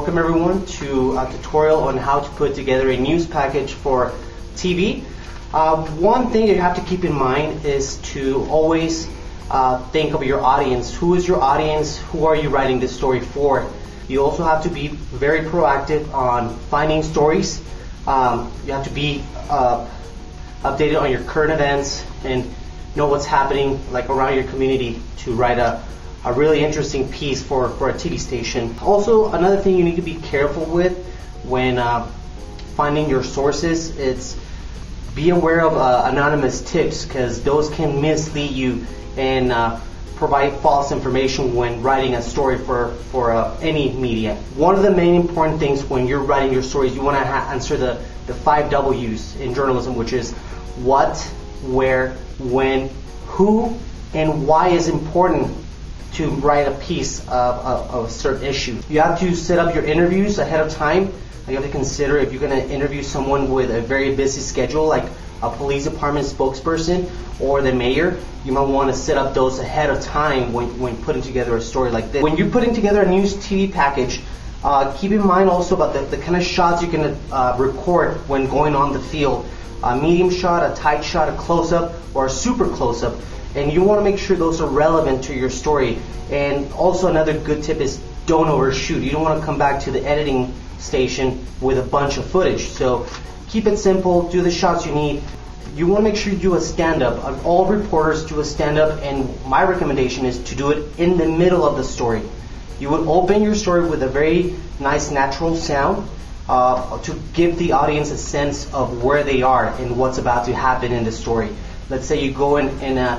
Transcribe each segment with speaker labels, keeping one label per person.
Speaker 1: Welcome everyone to a tutorial on how to put together a news package for TV. One thing you have to keep in mind is to always think of your audience. Who is your audience? Who are you writing this story for? You also have to be very proactive on finding stories. You have to be updated on your current events and know what's happening like around your community to write a really interesting piece for a TV station. Also, another thing you need to be careful with when finding your sources is be aware of anonymous tips, because those can mislead you and provide false information when writing a story for any media. One of the main important things when you're writing your stories, you want to answer the 5 W's in journalism, which is what, where, when, who, and why is important to write a piece of a certain issue. You have to set up your interviews ahead of time. You have to consider if you're going to interview someone with a very busy schedule, like a police department spokesperson or the mayor. You might want to set up those ahead of time when putting together a story like this. When you're putting together a news TV package, keep in mind also about the kind of shots you're going to record when going on the field. A medium shot, a tight shot, a close-up, or a super close-up. And you want to make sure those are relevant to your story. And also another good tip is don't overshoot. You don't want to come back to the editing station with a bunch of footage. So keep it simple, do the shots you need. You want to make sure you do a stand-up. All reporters do a stand-up, and my recommendation is to do it in the middle of the story. You would open your story with a very nice natural sound to give the audience a sense of where they are and what's about to happen in the story. Let's say you go in and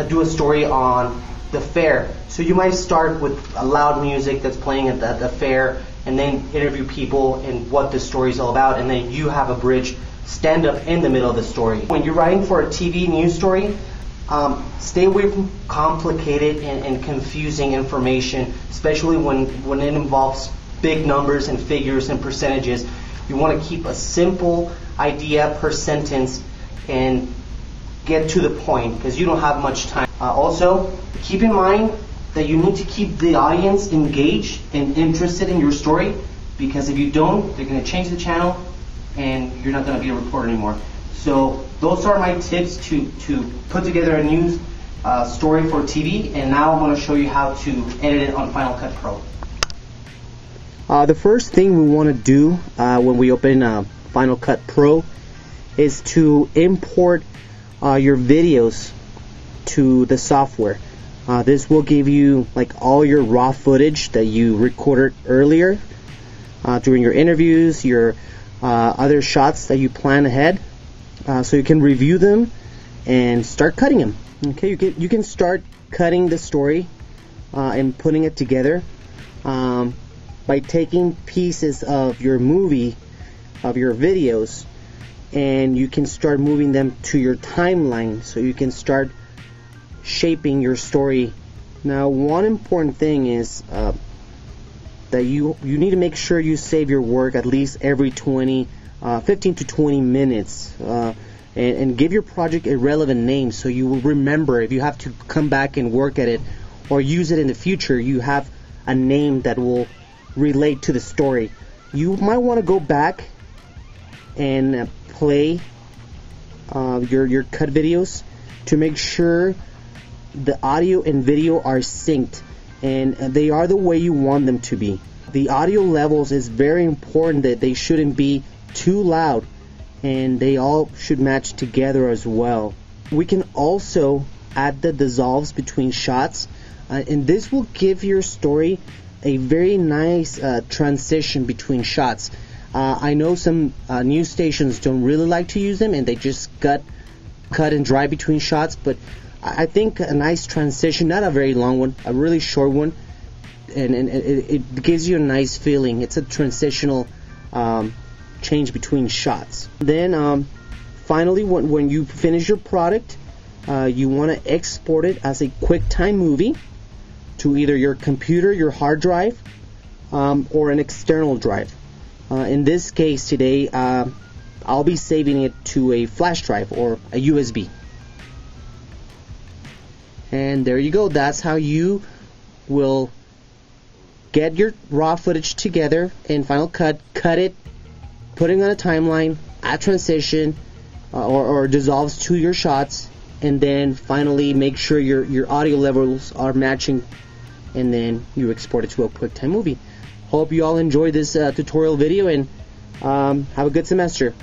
Speaker 1: do a story on the fair. So you might start with a loud music that's playing at the fair, and then interview people and what the story is all about, and then you have a bridge stand up in the middle of the story. When you're writing for a TV news story, stay away from complicated and confusing information, especially when it involves big numbers and figures and percentages. You want to keep a simple idea per sentence and get to the point, because you don't have much time. Also, keep in mind that you need to keep the audience engaged and interested in your story, because if you don't, they're going to change the channel and you're not going to be a reporter anymore. So those are my tips to put together a news story for TV, and now I'm going to show you how to edit it on Final Cut Pro. The first thing we want to do when we open Final Cut Pro is to import your videos to the software. This will give you like all your raw footage that you recorded earlier during your interviews, your other shots that you plan ahead, so you can review them and start cutting them. Okay, you can start cutting the story and putting it together by taking pieces of your movie, of your videos, and you can start moving them to your timeline so you can start shaping your story. Now, one important thing is that you need to make sure you save your work at least every 15 to 20 minutes and give your project a relevant name so you will remember if you have to come back and work at it or use it in the future. You have a name that will relate to the story. You might want to go back and play your cut videos to make sure the audio and video are synced and they are the way you want them to be. The audio levels is very important, that they shouldn't be too loud and they all should match together as well. We can also add the dissolves between shots, and this will give your story a very nice transition between shots. I know some news stations don't really like to use them and they just cut and dry between shots, but I think a nice transition, not a very long one, a really short one, and it gives you a nice feeling. It's a transitional change between shots. Then finally, when you finish your product, you want to export it as a QuickTime movie to either your computer, your hard drive, or an external drive. In this case today, I'll be saving it to a flash drive or a USB. And there you go. That's how you will get your raw footage together in Final Cut, cut it, put it on a timeline, add transition, or dissolves to your shots, and then finally make sure your audio levels are matching, and then you export it to a QuickTime Movie. Hope you all enjoyed this tutorial video, and have a good semester.